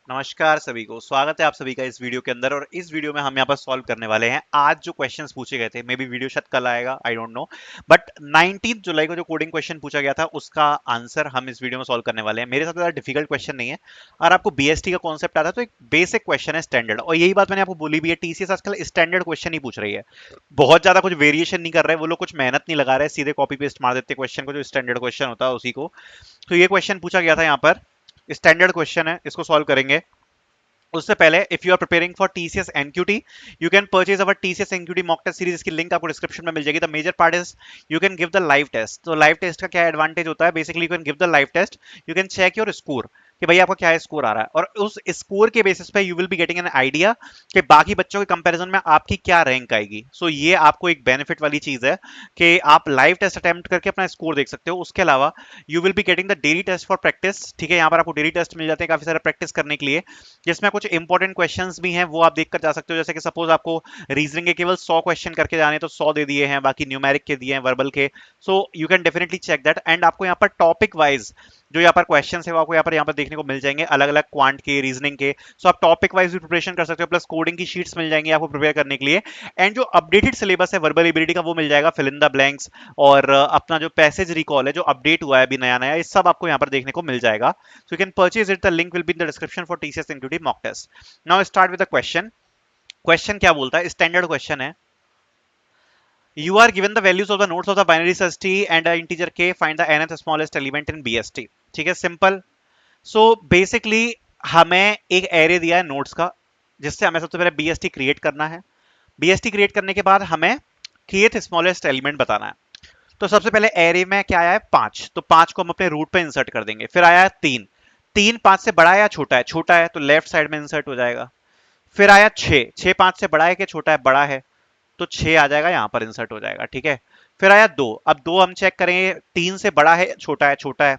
नमस्कार सभी को, स्वागत है आप सभी का इस वीडियो के अंदर। और इस वीडियो में हम यहाँ पर सॉल्व करने वाले हैं आज जो क्वेश्चंस पूछे गए थे। मे बी वीडियो शायद कल आएगा, आई डोंट नो, बट 19 जुलाई को जो कोडिंग क्वेश्चन पूछा गया था उसका आंसर हम इस वीडियो में सॉल्व करने वाले हैं। मेरे साथ ज़्यादा डिफिकल्ट क्वेश्चन नहीं है। और आपको बीएसटी का कॉन्सेप्ट आता है तो एक बेसिक क्वेश्चन है, स्टैंडर्ड। और यही बात मैंने आपको बोली भी है, टीसीएस आजकल स्टैंडर्ड क्वेश्चन ही पूछ रही है, बहुत ज्यादा कुछ वेरिएशन नहीं कर रहे, वो लोग कुछ मेहनत नहीं लगा रहे, सीधे कॉपी पेस्ट मार देते क्वेश्चन को, जो स्टैंडर्ड क्वेश्चन होता है उसी को। तो ये क्वेश्चन पूछा गया था यहाँ पर, स्टैंडर्ड क्वेश्चन है, इसको सॉल्व करेंगे। उससे पहले if you are preparing for TCS NQT, you can purchase our TCS NQT mock test series. इसकी लिंक आपको डिस्क्रिप्शन में मिल जाएगी। The major part is you can give the live test. तो लाइव टेस्ट का क्या एडवांटेज होता है, basically you can give the live test, you can check your score कि भाई आपका क्या स्कोर आ रहा है, और उस स्कोर के बेसिस पे you will be getting an idea कि बाकी बच्चों के कंपैरिजन में आपकी क्या रैंक आएगी। सो ये आपको एक बेनिफिट वाली चीज है कि आप लाइव टेस्ट अटेम्प्ट करके अपना स्कोर देख सकते हो। उसके अलावा you will be getting the daily test for practice. ठीक है, यहाँ पर आपको डेली टेस्ट मिल जाते हैं काफी सारे प्रैक्टिस करने के लिए, जिसमें कुछ इंपॉर्टेंट क्वेश्चंस भी हैं, वो आप देख कर जा सकते हो। जैसे कि सपोज आपको रीजनिंग के केवल 100 क्वेश्चन करके जाने तो 100 दे दिए हैं, बाकी न्यूमेरिक के दिए हैं, वर्बल के। So you can definitely check that. And आपको यहाँ पर टॉपिक वाइज जो यहाँ पर क्वेश्चन है वो आपको यहाँ पर देखने को मिल जाएंगे, अलग अलग क्वांट के, रीजनिंग के। सो आप टॉपिक वाइज भी प्रिपरेशन कर सकते हो, प्लस कोडिंग की शीट्स मिल जाएंगी आपको प्रिपेयर करने के लिए। एंड जो अपडेटेड सिलेबस है वर्बल एबिलिटी का, वो मिल जाएगा, फिल इन द ब्लैंक्स, और अपना जो पैसेज रिकॉल है जो अपडेट हुआ है अभी नया नया, ये सब आपको यहाँ पर देखने को मिल जाएगा। So you can purchase it, the link will be in the description for TCS NQT mock test. Now start with the question. Question क्या बोलता है, स्टैंडर्ड क्वेश्चन है। You are given the values of the nodes of the binary search tree and an integer k. Find the nth smallest element in BST. ठीक है, simple. So basically हमें एक array दिया है नोड्स का, जिससे हमें सबसे पहले बीएसटी क्रिएट करना है। बीएसटी क्रिएट करने के बाद हमें kth स्मॉलेस्ट एलिमेंट बताना है। तो सबसे पहले एरे में क्या आया है, 5, तो 5 को हम अपने रूट पे इंसर्ट कर देंगे। फिर आया 3, 3 5 से बड़ा है या छोटा है, छोटा है, तो लेफ्ट साइड में इंसर्ट हो जाएगा। फिर आया 6, 6 5 से बड़ा है कि छोटा है, बड़ा है, तो 6 आ जाएगा, यहां पर इंसर्ट हो जाएगा। ठीक है। फिर आया 2, अब 2 हम चेक करेंगे, 3 से बड़ा है, छोटा है, छोटा है,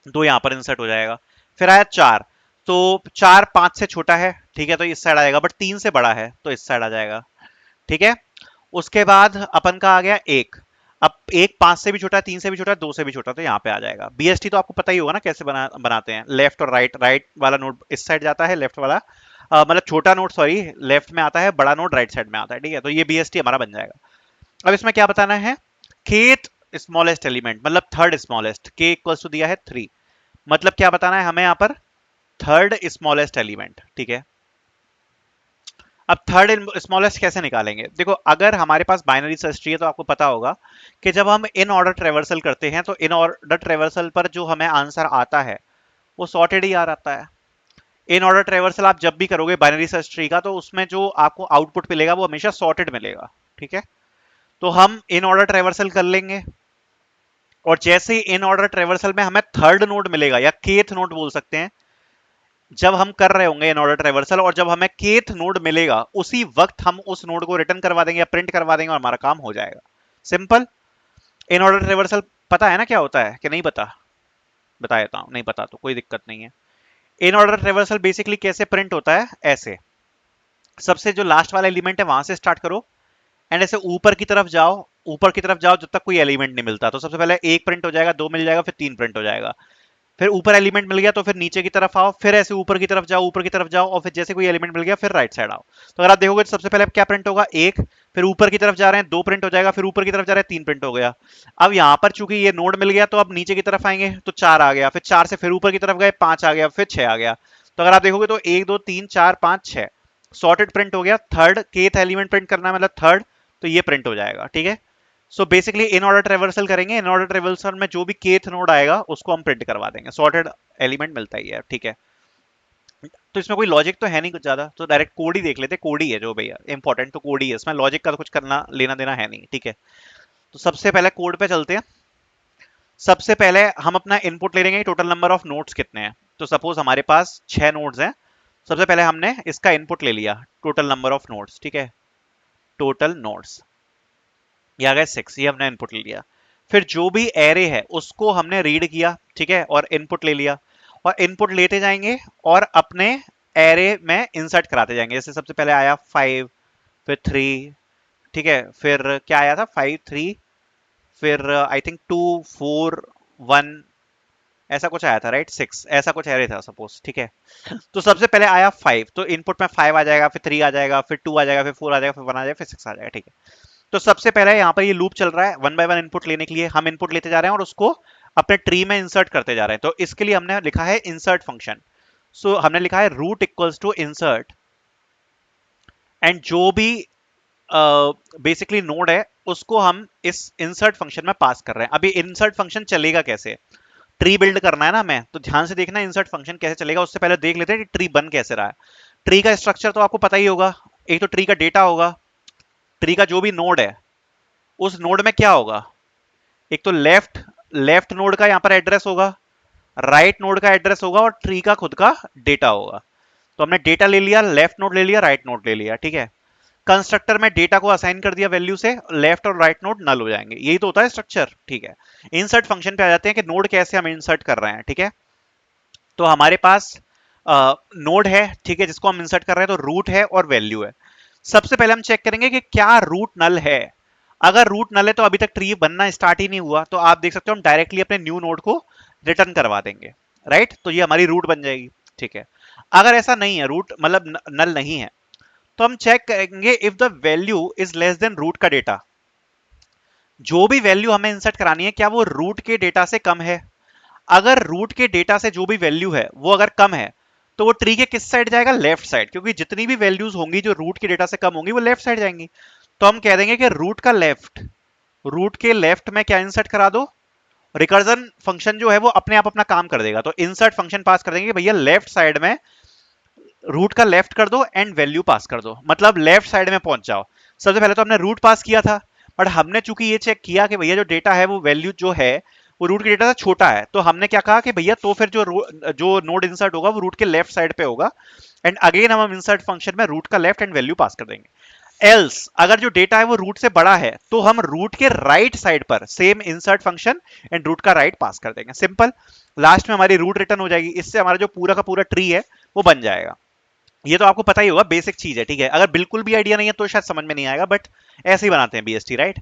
2 यहां पर इंसर्ट हो जाएगा। फिर आया 4, तो 4 5 से छोटा है, ठीक है, तो इस साइड आएगा, बट 3 से बड़ा है तो इस साइड आ जाएगा। ठीक है। उसके बाद अपन का आ गया 1, अब 1 5 से भी छोटा है, 3 से भी छोटा है, 2 से भी छोटा है, तो यहाँ पे आ जाएगा। बीएसटी तो आपको पता ही होगा ना कैसे बनाते हैं, लेफ्ट और राइट। राइट वाला नोड इस साइड जाता है, लेफ्ट वाला मतलब छोटा नोड, सॉरी, लेफ्ट में आता है, बड़ा नोड राइट साइड में आता है। ठीक है, तो ये बीएसटी हमारा बन जाएगा। अब इसमें क्या बताना है, kth स्मॉलेस्ट एलिमेंट, मतलब third smallest, k equals to दिया है 3, मतलब क्या बताना है हमें यहाँ पर, थर्ड स्मॉलेस्ट एलिमेंट। ठीक है। अब थर्ड स्मॉलेस्ट कैसे निकालेंगे, देखो अगर हमारे पास बाइनरी सर्च ट्री है तो आपको पता होगा कि जब हम इन ऑर्डर ट्रेवर्सल करते हैं तो इन ऑर्डर ट्रेवर्सल पर जो हमें आंसर आता है वो सॉर्टेड ही आ आता है। इन ऑर्डर ट्रेवर्सल आप जब भी करोगे बाइनरी सर्च ट्री का, तो उसमें जो आपको आउटपुट मिलेगा वो हमेशा सॉर्टेड मिलेगा। ठीक है। तो हम इन ऑर्डर ट्रेवर्सल कर लेंगे, और जैसे ही इन ऑर्डर ट्रेवर्सल में हमें थर्ड नोड मिलेगा, या केथ नोड बोल सकते हैं, जब हम कर रहे होंगे इन ऑर्डर ट्रेवर्सल और जब हमें केथ नोड मिलेगा, उसी वक्त हम उस नोड को रिटर्न करवा देंगे या प्रिंट करवा देंगे और हमारा काम हो जाएगा। सिंपल। इन ऑर्डर ट्रेवर्सल पता है ना क्या होता है कि नहीं पता, बता देता हूं, नहीं पता तो कोई दिक्कत नहीं है। इन ऑर्डर ट्रेवर्सल बेसिकली कैसे प्रिंट होता है, ऐसे, सबसे जो लास्ट वाला एलिमेंट है वहां से स्टार्ट करो, एंड ऐसे ऊपर की तरफ जाओ, ऊपर की तरफ जाओ जब तक कोई एलिमेंट नहीं मिलता। तो सबसे पहले 1 प्रिंट हो जाएगा, 2 मिल जाएगा, फिर 3 प्रिंट हो जाएगा। फिर ऊपर एलिमेंट मिल गया तो फिर नीचे की तरफ आओ, फिर ऐसे ऊपर की तरफ जाओ, ऊपर की तरफ जाओ, और फिर जैसे कोई एलिमेंट मिल गया फिर राइट साइड आओ। तो अगर आप देखोगे तो सबसे पहले क्या प्रिंट होगा, 1, फिर ऊपर की तरफ जा रहे हैं 2 प्रिंट हो जाएगा, फिर ऊपर की तरफ जा रहे हैं 3 प्रिंट हो गया। अब यहाँ पर चूंकि ये नोड मिल गया तो अब नीचे की तरफ आएंगे तो 4 आ गया, फिर 4 से फिर ऊपर की तरफ गए, 5 आ गया, फिर 6 आ गया। तो अगर आप देखोगे तो 1 2 3 4 5 6 सॉर्टेड प्रिंट हो गया। थर्ड केथ एलिमेंट प्रिंट करना है, मतलब थर्ड, तो ये प्रिंट हो जाएगा। ठीक है। So basically in order traversal करेंगे, इन ऑर्डर ट्रेवर्सल में जो भी केथ नोड आएगा उसको हम प्रिंट करवा देंगे, सॉर्टेड एलिमेंट मिलता ही है। ठीक है। तो इसमें कोई लॉजिक तो है नहीं कुछ ज्यादा, तो डायरेक्ट कोड ही देख लेते, कोड ही है जो भैया इंपॉर्टेंट, तो कोड ही है, इसमें लॉजिक का तो कुछ करना लेना देना है नहीं। ठीक है। तो सबसे पहले कोड पे चलते हैं। सबसे पहले हम अपना इनपुट ले लेंगे, टोटल नंबर ऑफ नोड्स कितने हैं। तो सपोज हमारे पास 6 नोड्स हैं। सबसे पहले हमने इसका इनपुट ले लिया, टोटल नंबर ऑफ नोड्स। ठीक है, टोटल नोड्स, ये आ गए 6, ये हमने इनपुट ले लिया। फिर जो भी एरे है उसको हमने रीड किया, ठीक है, और इनपुट ले लिया, और इनपुट लेते जाएंगे और अपने एरे में इंसर्ट कराते जाएंगे। जैसे सबसे पहले आया 5, फिर 3, ठीक है, फिर क्या आया था, 5 3, फिर आई थिंक 2 4 1, ऐसा कुछ आया था राइट, 6 ऐसा कुछ एरे था सपोज, ठीक है। तो सबसे पहले आया 5, तो इनपुट में 5 आ जाएगा, फिर 3 आ जाएगा, फिर 2 आ जाएगा, फिर 4 आ जाएगा, फिर 1 आ जाएगा, फिर 6 आ जाएगा, ठीक है। तो सबसे पहले यहाँ पर ये लूप चल रहा है, 1 बाय 1 इनपुट लेने के लिए हम इनपुट लेते जा रहे हैं और उसको अपने ट्री में इंसर्ट करते जा रहे हैं। तो इसके लिए हमने लिखा है इंसर्ट फंक्शन। सो हमने लिखा है root equals to insert, and जो भी बेसिकली नोड है उसको हम इस इंसर्ट फंक्शन में पास कर रहे हैं। अभी इंसर्ट फंक्शन चलेगा कैसे, ट्री बिल्ड करना है ना हमें, तो ध्यान से देखना इंसर्ट फंक्शन कैसे चलेगा। उससे पहले देख लेते हैं कि ट्री बन कैसे रहा है। ट्री का स्ट्रक्चर तो आपको पता ही होगा, एक तो ट्री का डेटा होगा, ट्री का जो भी नोड है उस नोड में क्या होगा, एक तो लेफ्ट लेफ्ट नोड का यहाँ पर एड्रेस होगा, राइट नोड का एड्रेस होगा और ट्री का खुद का डेटा होगा। तो हमने डेटा ले लिया, लेफ्ट नोड ले लिया, राइट नोड ले लिया, ठीक है। कंस्ट्रक्टर में डेटा को असाइन कर दिया वैल्यू से, लेफ्ट और राइट नोड नल हो जाएंगे, यही तो होता है स्ट्रक्चर, ठीक है। इंसर्ट फंक्शन पे आ जाते हैं कि नोड कैसे हम इंसर्ट कर रहे हैं, ठीक है। तो हमारे पास नोड है, ठीक है, जिसको हम इंसर्ट कर रहे हैं, तो रूट है और वैल्यू है। सबसे पहले हम चेक करेंगे कि क्या रूट नल है। अगर रूट नल है तो अभी तक ट्री बनना स्टार्ट ही नहीं हुआ, तो आप देख सकते हो हम डायरेक्टली अपने न्यू नोड को रिटर्न करवा देंगे, राइट। तो ये हमारी रूट बन जाएगी, ठीक है। अगर ऐसा नहीं है, रूट मतलब नल नहीं है, तो हम चेक करेंगे if the value is less than root का डेटा। जो भी वैल्यू हमें इंसर्ट करानी है क्या वो रूट के डेटा से कम है। अगर रूट के डेटा से जो भी वैल्यू है वो अगर कम है, तो वो ट्री के किस साइड जाएगा, लेफ्ट साइड, क्योंकि जितनी भी वैल्यूज होंगी जो रूट के डेटा से कम होंगी वो लेफ्ट साइड जाएंगी। तो हम कह देंगे कि रूट के लेफ्ट में क्या इंसर्ट करा दो, रिकर्जन फंक्शन जो है वो अपने आप अपना काम कर देगा। तो इंसर्ट फंक्शन पास कर देंगे भैया लेफ्ट साइड में रूट का लेफ्ट कर दो एंड वैल्यू पास कर दो, मतलब लेफ्ट साइड में पहुंच जाओ। सबसे पहले तो हमने रूट पास किया था, बट हमने चूंकि ये चेक किया कि भैया जो डेटा है वो वैल्यू जो है वो रूट के डेटा से छोटा है, तो हमने क्या कहा कि भैया तो फिर जो नोड इंसर्ट होगा वो रूट के लेफ्ट साइड पे होगा, एंड अगेन हम इंसर्ट फंक्शन में रूट का लेफ्ट एंड वैल्यू पास कर देंगे। एल्स अगर जो डेटा है वो रूट से बड़ा है तो हम रूट के राइट साइड पर same insert function and root का राइट पास कर देंगे, सिंपल। लास्ट में हमारी रूट रिटर्न हो जाएगी, इससे हमारा जो पूरा का पूरा ट्री है वो बन जाएगा। ये तो आपको पता ही होगा, बेसिक चीज है, ठीक है। अगर बिल्कुल भी आइडिया नहीं है तो शायद समझ में नहीं आएगा, बट ऐसे ही बनाते हैं बीएसटी, राइट।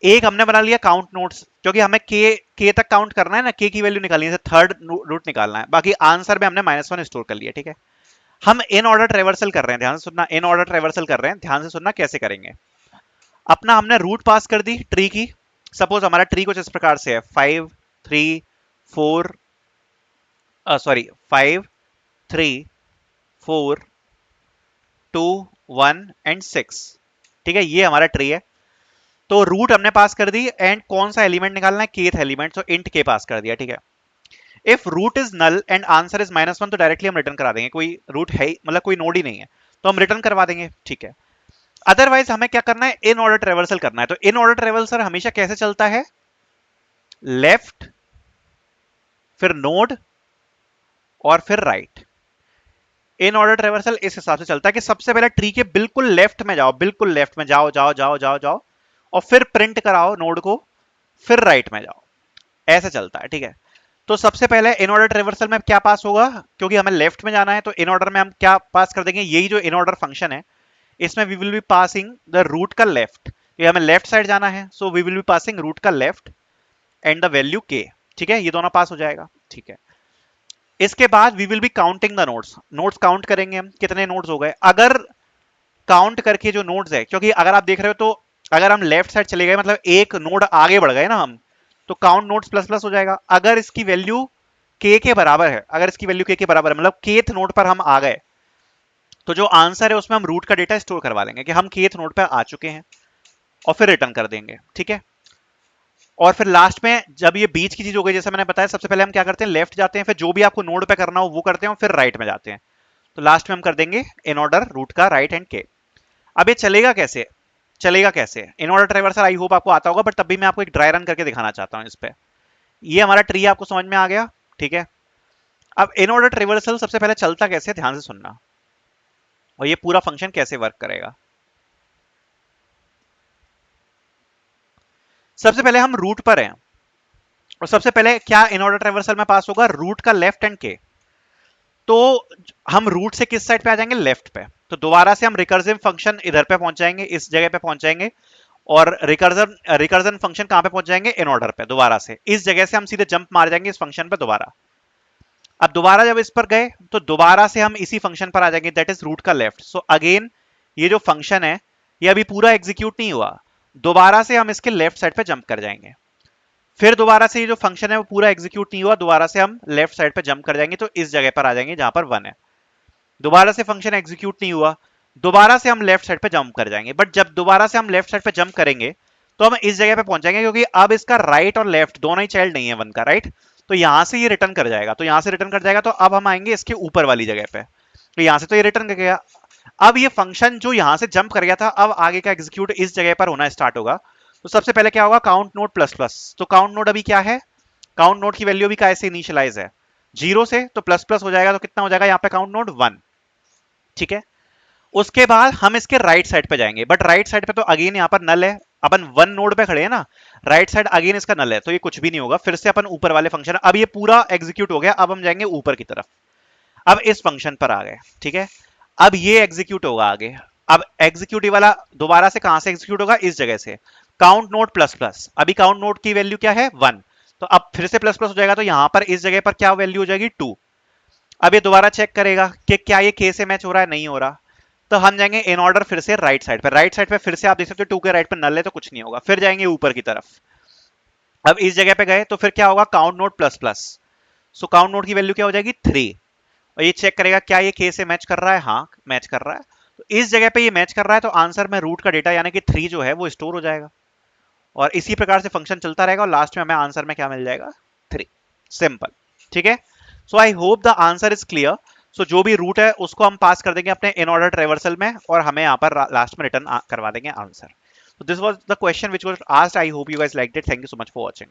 एक हमने बना लिया काउंट नोट्स, क्योंकि हमें के तक काउंट करना है ना, के की वैल्यू निकालनी है, थर्ड रूट निकालना है। बाकी आंसर में हमने -1 स्टोर कर लिया, ठीक है। हम इन ऑर्डर ट्रेवर्सल कर रहे हैं, ध्यान से सुनना, इन ऑर्डर ट्रेवर्सल कर रहे हैं, ध्यान से सुनना कैसे करेंगे। अपना हमने रूट पास कर दी ट्री की। सपोज हमारा ट्री कुछ इस प्रकार से है, 5 3 4 सॉरी 5 3 4 2 1 एंड 6, ठीक है, ये हमारा ट्री है। तो रूट हमने पास कर दी एंड कौन सा एलिमेंट निकालना है, केथ एलिमेंट, तो इंट के पास कर दिया, ठीक है। If root is null and answer is -1 तो डायरेक्टली हम रिटर्न करा देंगे, कोई रूट है मतलब कोई नोड ही नहीं है तो हम रिटर्न करवा देंगे, ठीक है। अदरवाइज हमें क्या करना है, इन ऑर्डर ट्रेवर्सल करना है। तो इन ऑर्डर ट्रेवर्सल हमेशा कैसे चलता है, लेफ्ट फिर नोड और फिर राइट। इन ऑर्डर ट्रेवर्सल इस हिसाब से चलता है कि सबसे पहले ट्री के बिल्कुल लेफ्ट में जाओ, बिल्कुल लेफ्ट में जाओ जाओ जाओ जाओ जाओ, और फिर प्रिंट कराओ नोड को, फिर राइट में जाओ, ऐसे चलता है, ठीक है। तो सबसे पहले इन ऑर्डर ट्रेवर्सल में क्या पास होगा, क्योंकि हमें लेफ्ट में जाना है तो इन ऑर्डर में हम क्या पास कर देंगे, यही जो इन ऑर्डर फंक्शन है इसमें we will be passing the root का लेफ्ट, ये हमें लेफ्ट साइड जाना है, so we will be passing root का left and the value k, ठीक है, ये दोनों पास हो जाएगा, ठीक है। इसके बाद we will be counting the nodes, nodes count करेंगे हम कितने नोड्स हो गए। अगर काउंट करके जो नोड्स है, क्योंकि अगर आप देख रहे हो तो अगर हम लेफ्ट साइड चले गए मतलब एक नोड आगे बढ़ गए ना हम, तो काउंट नोड्स प्लस प्लस हो जाएगा। अगर इसकी वैल्यू के बराबर है, अगर इसकी वैल्यू के बराबर है मतलब केथ नोड पर हम आ गए, तो जो आंसर है उसमें हम रूट का डेटा स्टोर करवा लेंगे कि हम केथ नोड पर आ चुके हैं और फिर रिटर्न कर देंगे, ठीक है। और फिर लास्ट में जब ये बीच की चीज हो गई, जैसे मैंने बताया, सबसे पहले हम क्या करते हैं, लेफ्ट जाते हैं, फिर जो भी आपको नोड पे करना हो वो करते हैं, फिर राइट में जाते हैं। तो लास्ट में हम कर देंगे इन ऑर्डर रूट का राइट एंड के। अब ये चलेगा कैसे, चलेगा कैसे, in order traversal I hope आपको आता होगा, बट तब भी मैं आपको एक ड्राई रन करके दिखाना चाहता हूं इस पे। ये हमारा ट्री आपको समझ में आ गया, ठीक है। अब इन ऑर्डर ट्रेवर्सल सबसे पहले चलता कैसे, ध्यान से सुनना, और ये पूरा फंक्शन कैसे वर्क करेगा। सबसे पहले हम रूट पर हैं, और सबसे पहले क्या इन ऑर्डर ट्रेवर्सल में पास होगा, रूट का लेफ्ट एंड के। तो हम रूट से किस साइड पे आ जाएंगे, लेफ्ट पे। तो दोबारा से हम रिकर्सिव फंक्शन इधर पे पहुंच जाएंगे, इस जगह पे पहुंच जाएंगे, और रिकर्जन रिकर्जन फंक्शन कहां पे पहुंच जाएंगे, इन ऑर्डर पे दोबारा से। इस जगह से हम सीधे जंप मार जाएंगे इस फंक्शन पे दोबारा। अब दोबारा जब इस पर गए तो दोबारा से हम इसी फंक्शन पर आ जाएंगे, दैट इज रूट का लेफ्ट। सो अगेन ये जो फंक्शन है ये अभी पूरा एग्जीक्यूट नहीं हुआ, दोबारा से हम इसके लेफ्ट साइड पे जंप कर जाएंगे। फिर दोबारा से ये जो फंक्शन है वो पूरा एग्जीक्यूट नहीं हुआ, दोबारा से हम लेफ्ट साइड पे जंप कर जाएंगे तो इस जगह पर आ जाएंगे जहां पर 1 है। दोबारा से फंक्शन एग्जीक्यूट नहीं हुआ, दोबारा से हम लेफ्ट साइड पे जंप कर जाएंगे। बट जब दोबारा से हम लेफ्ट साइड पे जंप करेंगे तो हम इस जगह पे पहुंच जाएंगे, क्योंकि अब इसका राइट और लेफ्ट दोनों ही चाइल्ड नहीं है 1 का, राइट। तो यहां से ये रिटर्न कर जाएगा, तो यहां से रिटर्न कर जाएगा, तो अब हम आएंगे इसके ऊपर वाली जगह पे। तो यहां से तो ये रिटर्न कर गया। अब ये फंक्शन जो यहां से जंप कर गया था, अब आगे का एग्जीक्यूट इस जगह पर होना स्टार्ट होगा। तो सबसे पहले क्या होगा, काउंट नोड प्लस प्लस। तो काउंट नोड अभी क्या है, काउंट नोड की वैल्यू भी कैसे इनिशियलाइज है, 0 से, तो प्लस प्लस हो जाएगा, तो कितना हो जाएगा यहाँ पे काउंट नोड 1। ठीक है। उसके बाद हम इसके राइट साइड पे जाएंगे, बट राइट साइड पे तो अगेन यहाँ पर नल है, अपन 1 नोड पे खड़े हैं ना, राइट साइड अगेन इसका नल है, तो ये कुछ भी नहीं होगा। फिर से अपन ऊपर वाले फंक्शन, अब ये पूरा एग्जीक्यूट हो गया, अब हम जाएंगे ऊपर की तरफ। अब इस फंक्शन पर आ गए, ठीक है। अब ये एग्जीक्यूट होगा आगे। अब एग्जीक्यूट वाला दोबारा से कहां से एग्जीक्यूट होगा, इस जगह से, काउंट नोड प्लस प्लस। अभी काउंट नोड की वैल्यू क्या है, 1। तो अब फिर से प्लस प्लस हो जाएगा, तो यहां पर इस जगह पर क्या वैल्यू हो जाएगी, 2। अब ये दोबारा चेक करेगा कि क्या ये के से मैच हो रहा है, नहीं हो रहा। तो हम जाएंगे इन ऑर्डर फिर से राइट साइड पे। राइट साइड पे फिर से आप देख सकते हो 2 के राइट पे नल है, तो कुछ नहीं होगा। फिर जाएंगे ऊपर की तरफ। अब इस जगह पे गए तो फिर क्या होगा, count node plus plus. So count node की वैल्यू क्या हो जाएगी, 3। और ये चेक करेगा क्या ये के से मैच कर रहा है, हाँ मैच कर रहा है। तो इस जगह पे ये मैच कर रहा है, तो आंसर में रूट का डेटा यानी कि 3 जो है वो स्टोर हो जाएगा। और इसी प्रकार से फंक्शन चलता रहेगा, और लास्ट में हमें आंसर में क्या मिल जाएगा, 3। सिंपल। ठीक है। So I hope the answer is clear. So जो भी रूट है उसको हम पास कर देंगे अपने इन ऑर्डर ट्रेवर्सल में, और हमें यहाँ पर लास्ट में रिटर्न करवा देंगे answer. So this was the question which was asked. I hope you guys liked it. Thank you so much for watching.